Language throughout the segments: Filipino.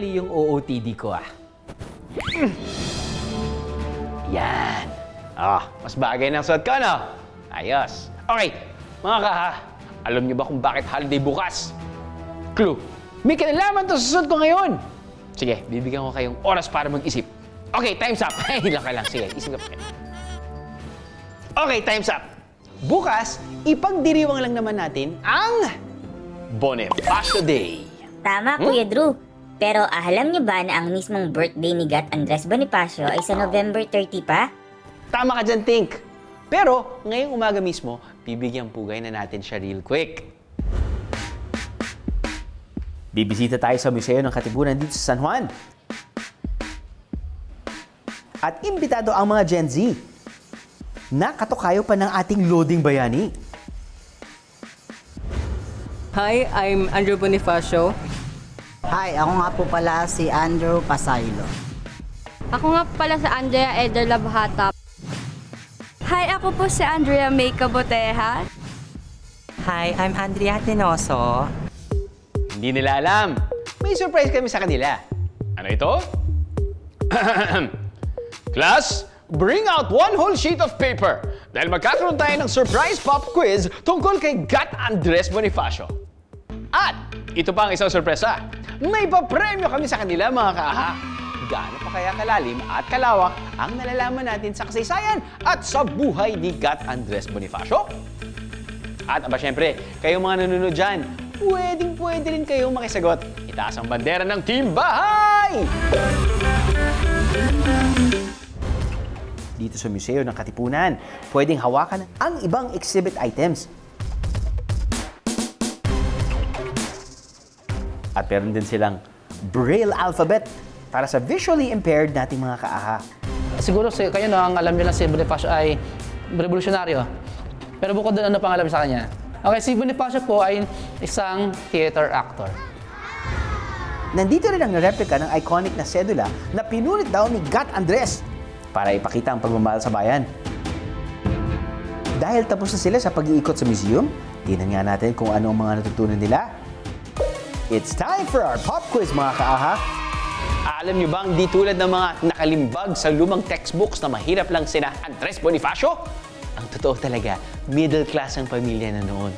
mali yung OOTD ko Yan. Mas bagay ng suot ko, no? Ayos. Okay, mga kaha, alam niyo ba kung bakit holiday bukas? Clue. May kinalaman to sa suot ko ngayon. Sige, bibigyan ko kayong oras para mag-isip. Okay, time's up. Ilang ka lang. Sige, isip ka pa. Okay, time's up. Bukas, ipagdiriwang lang naman natin ang Bonifacio Day. Tama, Kuya Drew. Pero alam niyo ba na ang mismong birthday ni Gat Andres Bonifacio ay sa November 30 pa? Tama ka dyan, Tink. Pero ngayong umaga mismo, bibigyan pugay na natin siya real quick. Bibisita tayo sa Museo ng Katipunan dito sa San Juan. At imbitado ang mga Gen Z na katukayo pa ng ating loading bayani. Hi, I'm Andrew Bonifacio. Hi, ako nga po pala si Andrew Pasaylo. Ako nga pala si Andrea Eder Labhata. Hi, ako po si Andrea May Caboteja. Hi, I'm Andrea Tenoso. Hindi nila alam. May surprise kami sa kanila. Ano ito? Class, bring out one whole sheet of paper dahil magkakaroon tayo ng surprise pop quiz tungkol kay Gat Andres Bonifacio. At ito pa ang isang sorpresa. May papremyo kami sa kanila, mga kaaha. Gaano pa kaya kalalim at kalawak ang nalalaman natin sa kasaysayan at sa buhay ni Gat Andres Bonifacio? At syempre, kayong mga nanonood dyan, pwede rin kayong makisagot. Itaas ang bandera ng Team Bahay! Dito sa Museo ng Katipunan, pwedeng hawakan ang ibang exhibit items. At meron din silang Braille alphabet para sa visually impaired nating mga kaaha. Siguro kayo no, ang alam nyo lang si Bonifacio ay revolusyonaryo. Pero bukod doon, ano pang alam sa kanya? Okay, si Bonifacio po ay isang theater actor. Nandito rin ang replika ng iconic na sedula na pinunit daw ni Gat Andres para ipakita ang pagmamahal sa bayan. Dahil tapos na sila sa pag-iikot sa museum, tingnan nga natin kung ano ang mga natutunan nila. It's time for our pop quiz, mga kaaha! Alam niyo bang di tulad ng mga nakalimbag sa lumang textbooks na mahirap lang sina Andres Bonifacio? Ang totoo talaga, middle class ang pamilya na noon.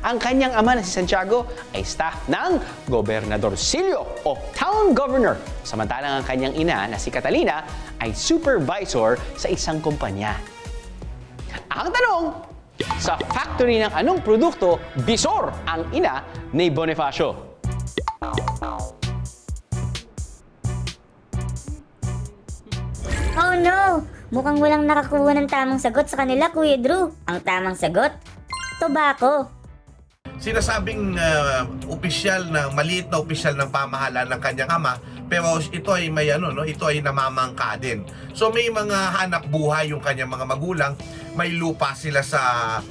Ang kanyang ama na si Santiago ay staff ng Gobernadorcillo o Town Governor. Samantalang ang kanyang ina na si Catalina ay supervisor sa isang kumpanya. Ang tanong, sa factory ng anong produkto bisor ang ina ni Bonifacio? Oh no! Mukhang walang nakakuha ng tamang sagot sa kanila, Kuya Drew. Ang tamang sagot? Tobacco. Sinasabing opisyal na maliit na opisyal ng pamahalaan ng kanyang ama, pero ito ay may ito ay namamangka din. So may mga hanap buhay yung kanyang mga magulang, may lupa sila sa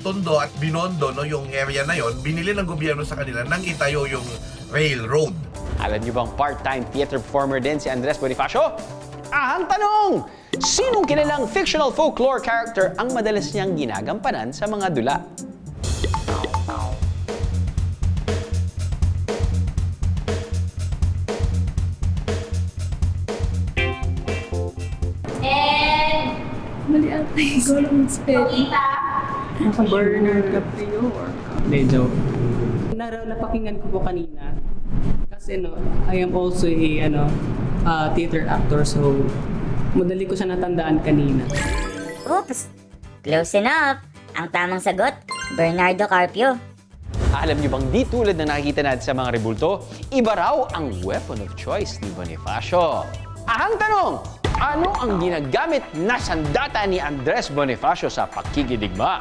Tondo at Binondo, yung area na yon, binili ng gobyerno sa kanila nang itayo yung railroad. Alam niyo bang part-time theater performer din si Andres Bonifacio? Ang tanong! Sinong kilalang fictional folklore character ang madalas niyang ginagampanan sa mga dula? Mali ata yung golong spelling. Bernard Caprio or... Hindi, joke. Napakinggan ko po kanina. Kasi I am also a theater actor, so madali ko siya natandaan kanina. Oops! Close enough. Ang tamang sagot, Bernardo Carpio. Alam niyo bang di tulad na nakikita natin sa mga rebulto, iba raw ang weapon of choice ni Bonifacio? Ang tanong, ano ang ginagamit na sandata ni Andres Bonifacio sa pakikidigma?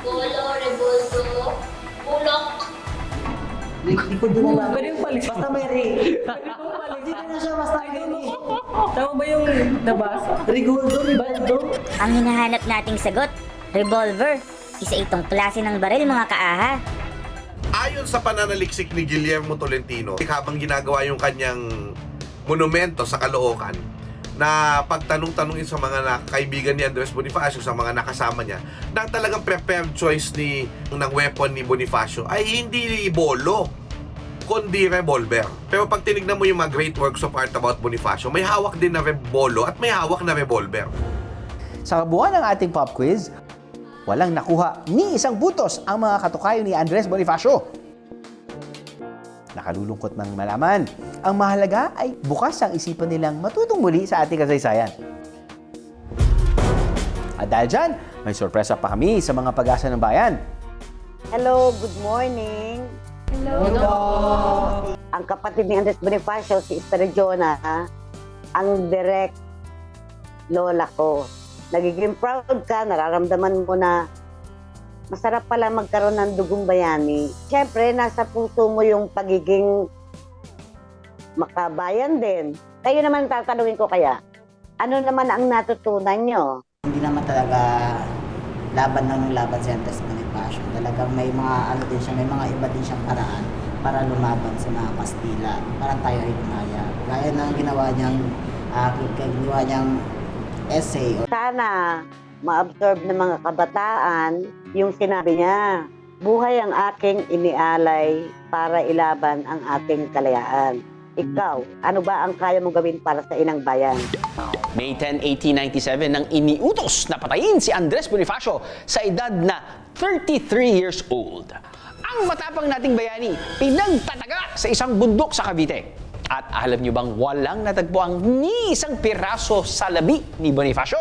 Polo, revolto, pulok. Hindi ko din alam. Pwede yung palit. Basta may ring. Hindi na siya basta rin. Tama ba yung nabasa? Rigoldo, Ribaldo. Ang hinahanap nating sagot, revolver. Isa itong klase ng baril, mga kaaha. Ayon sa pananaliksik ni Guillermo Tolentino, habang ginagawa yung kanyang monumento sa Caloocan, na pagtanong-tanongin sa mga kaibigan ni Andres Bonifacio, sa mga nakasama niya, na talagang preferred choice ng weapon ni Bonifacio ay hindi bolo, kundi revolver. Pero pag tinignan mo yung mga great works of art about Bonifacio, may hawak din na bolo at may hawak na revolver. Sa kabuuan ng ating pop quiz, walang nakuha ni isang butos ang mga katukayo ni Andres Bonifacio. Nakalulungkot mang malaman. Ang mahalaga ay bukas ang isipan nilang matutong muli sa ating kasaysayan. At dahil dyan, may sorpresa pa kami sa mga pag-asa ng bayan. Hello, good morning. Hello. Ang kapatid ni Andres Bonifacio, si Esther Jonah, ang direct lola ko. Nagiging proud ka, nararamdaman mo na masarap pala magkaroon ng dugong bayani. Siyempre, nasa puso mo yung pagiging makabayan din. Kayo naman tatanungin ko kaya, ano naman ang natutunan nyo? Hindi naman talaga laban lang ng laban si Andres Bonifacio. Talagang may mga ano din siya, may mga iba din siyang paraan para lumaban sa mga Kastila, para tayo ay lumaya. Gaya ng ginawa niyang essay. Sana ma-absorb ng mga kabataan yung sinabi niya. Buhay ang aking inialay para ilaban ang ating kalayaan. Ikaw, ano ba ang kaya mong gawin para sa inang bayan? May 10, 1897 nang iniutos na patayin si Andres Bonifacio sa edad na 33 years old. Ang matapang nating bayani, pinagtataga sa isang bundok sa Cavite. At alam niyo bang walang natagpo ang ni isang piraso sa labi ni Bonifacio?